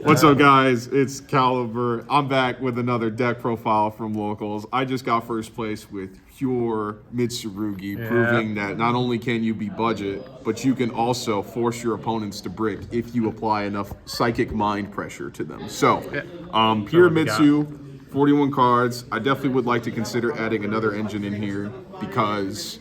What's up, guys? It's Caliber. I'm back with another deck profile from Locals. I just got first place with pure Mitsurugi, proving that not only can you be budget, but you can also force your opponents to brick if you apply enough psychic mind pressure to them. So, pure Mitsu, 41 cards. I definitely would like to consider adding another engine in here because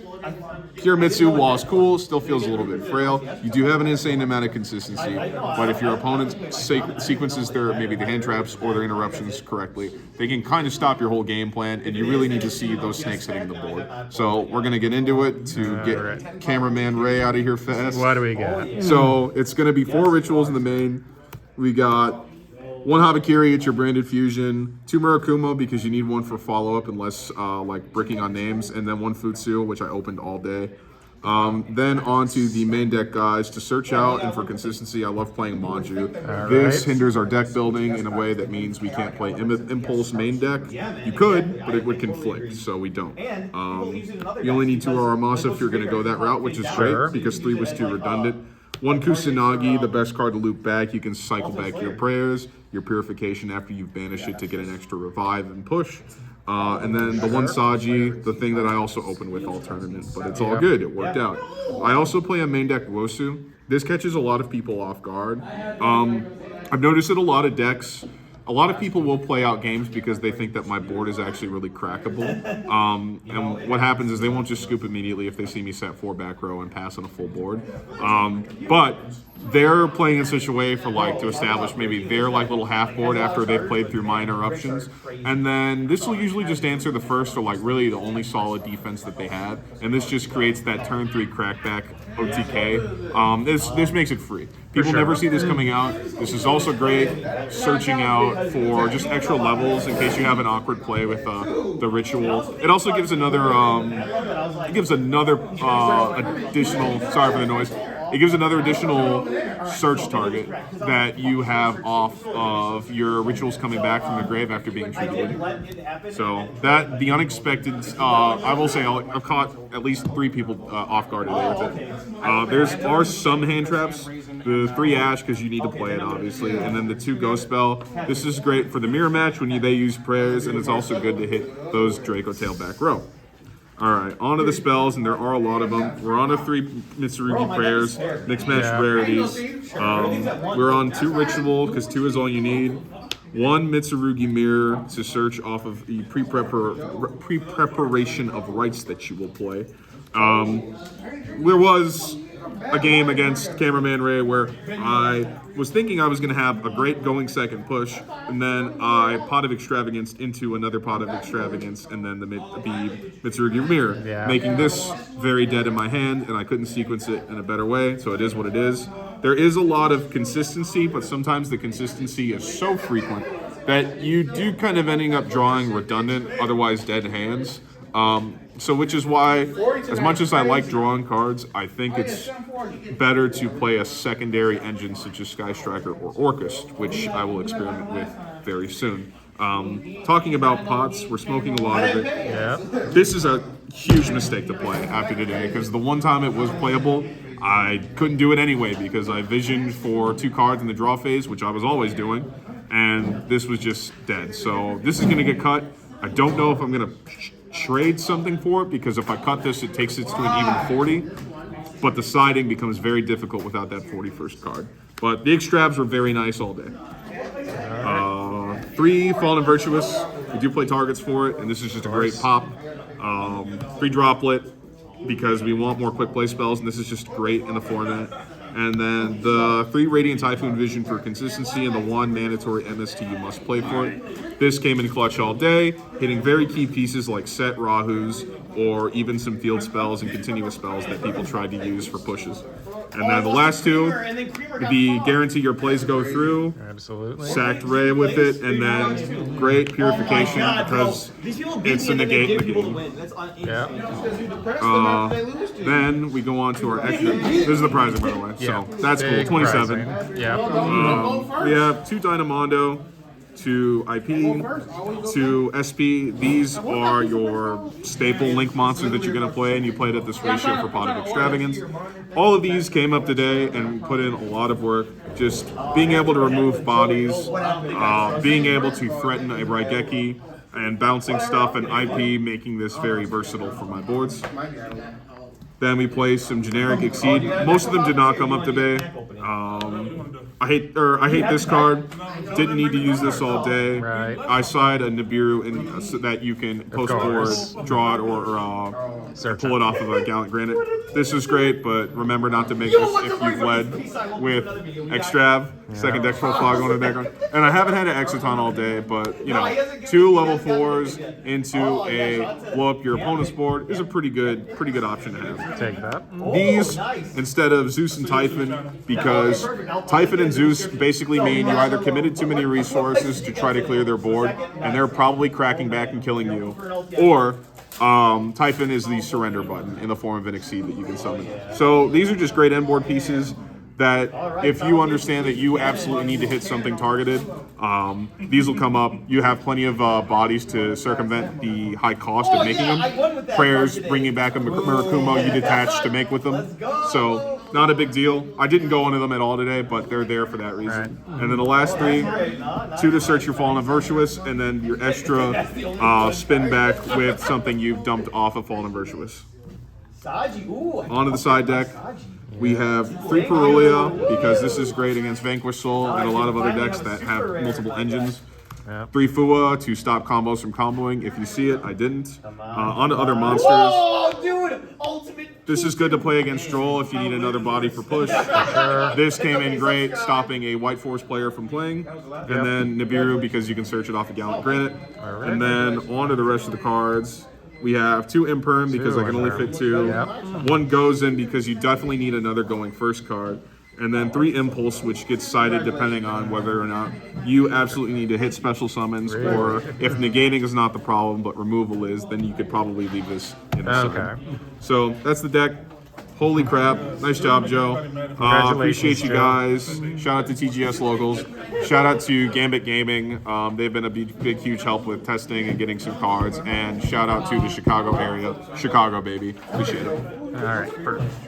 pure Mitsu, while it's cool, still feels a little bit frail. You do have an insane amount of consistency, but if your opponent sequences maybe the hand traps or their interruptions correctly, they can kind of stop your whole game plan, and you really need to see those snakes hitting the board. So we're going to get into it to get Cameraman Ray out of here fast. What do we got? So it's going to be 4 rituals in the main. We got 1 Habakiri, it's your branded fusion, 2 Murakumo because you need 1 for follow-up unless like bricking on names, and then 1 Futsu, which I opened all day. Then on to the main deck guys. To search out and for consistency, I love playing Manju. This hinders our deck building in a way that means we can't play Impulse main deck. You could, but it would conflict, so we don't. You only need 2 Aramasa if you're going to go that route, which is great because 3 was too redundant. 1 Kusanagi, the best card to loop back. You can cycle back your prayers, your purification after you've banished it to get an extra revive and push. And then the 1 Saji, the thing that I also opened with all tournament, but it's all good. It worked out. I also play a main deck Wosu. This catches a lot of people off guard. I've noticed that a lot of decks, a lot of people will play out games because they think that my board is actually really crackable. And what happens is they won't just scoop immediately if they see me set 4 back row and pass on a full board. But they're playing in such a way for to establish maybe their little half board after they've played through my interruptions. And then this will usually just answer the first or really the only solid defense that they have. And this just creates that turn 3 crackback OTK. This makes it free. People never see this coming out. This is also great searching out for just extra levels in case you have an awkward play with the ritual. It also gives another additional, sorry for the noise, it gives another additional search target that you have off of your rituals coming back from the grave after being treated. So that, the unexpected, I will say I've caught at least 3 people off guard today with it. There are some hand traps, the 3 Ash because you need to play it obviously, and then the 2 Ghost Spell. This is great for the mirror match when they use prayers, and it's also good to hit those Draco Tail back row. Alright, on to the spells, and there are a lot of them. We're on to 3 Mitsurugi prayers, mixed match rarities. We're on 2 ritual, because 2 is all you need. 1 Mitsurugi mirror to search off of the pre-preparation of rites that you will play. There was a game against Cameraman Ray where I was thinking I was going to have a great going second push, and then I Pot of Extravagance into another Pot of Extravagance, and then the Mitsurugi Mirror, making this very dead in my hand, and I couldn't sequence it in a better way, so it is what it is. There is a lot of consistency, but sometimes the consistency is so frequent that you do kind of ending up drawing redundant, otherwise dead hands. So which is why, as much as I like drawing cards, I think it's better to play a secondary engine such as Sky Striker or Orcust, which I will experiment with very soon. Talking about pots, we're smoking a lot of it. Yeah. This is a huge mistake to play after today, because the one time it was playable, I couldn't do it anyway because I visioned for 2 cards in the draw phase, which I was always doing, and this was just dead. So this is going to get cut. I don't know if I'm going to trade something for it, because if I cut this, it takes it to an even 40, but the siding becomes very difficult without that 41st card. But the extravs were very nice all day. 3 Fallen Virtuous, we do play targets for it, and this is just a great pop. 3 Droplet, because we want more quick play spells, and this is just great in the format. And then the 3 Radiant Typhoon Vision for consistency, and the 1 mandatory MST you must play for it. This came in clutch all day, hitting very key pieces like set Rahus, or even some field spells and continuous spells that people tried to use for pushes. And then the last 2, the guarantee your plays go through. Absolutely. Sacked Ray with it, and then great purification because it's a negate in the game. Yeah. Then we go on to our extra. This is the prizer, by the way. So that's cool. 27. Yeah. We have 2 Dynamondo. to IP to SP. These are your staple Link monsters that you're going to play, and you played at this ratio for Pot of Extravagance. All of these came up today and put in a lot of work. Just being able to remove bodies, being able to threaten a Raigeki, and bouncing stuff, and IP making this very versatile for my boards. Then we play some generic Exceed. Most of them did not come up today. I hate this card. Didn't need to use this all day. Right. I side a Nibiru in, so that you can post board, draw it, or pull it off of a Gallant Granite. This is great, but remember not to make this if you've led with Extrav, second deck profile going to the background. And I haven't had an Exciton all day, but 2 level 4s into a blow up your opponent's board is a pretty good option to have. Take that. These instead of Zeus and Typhon, because Typhon and Zeus basically mean you either committed too many resources to try to clear their board, and they're probably cracking back and killing you, or Typhon is the surrender button in the form of an Exceed that you can summon. So these are just great end board pieces that if you understand that you absolutely need to hit something targeted, these will come up. You have plenty of bodies to circumvent the high cost of making them. Prayers, bringing back a Murakumo you detach to make with them. So not a big deal. I didn't go into them at all today, but they're there for that reason. Right. And then the last 3, 2 to search your Fallen and Virtuous, and then your extra spin back with something you've dumped off of Fallen and Virtuous. Onto the side deck. We have 3 Perulia, because this is great against Vanquish Soul and a lot of other decks that have multiple engines. Yep. 3 Fua to stop combos from comboing. If you see it, I didn't. Onto other monsters. Oh, dude! Ultimate. This is good to play against Stroll if you need another body for push. This came in great, stopping a White Force player from playing. And then Nibiru, because you can search it off of Gallant Granite. And then on to the rest of the cards. We have 2 Imperm because I can only fit 2. Yep. 1 goes in because you definitely need another going first card. And then 3 Impulse, which gets sided depending on whether or not you absolutely need to hit special summons, or if negating is not the problem but removal is, then you could probably leave this in the side. So that's the deck. Holy crap. Nice job, Joe. Appreciate you guys. Shout out to TGS Locals. Shout out to Gambit Gaming. They've been a big, huge help with testing and getting some cards. And shout out to the Chicago area. Chicago, baby. Appreciate it. All right. Perfect.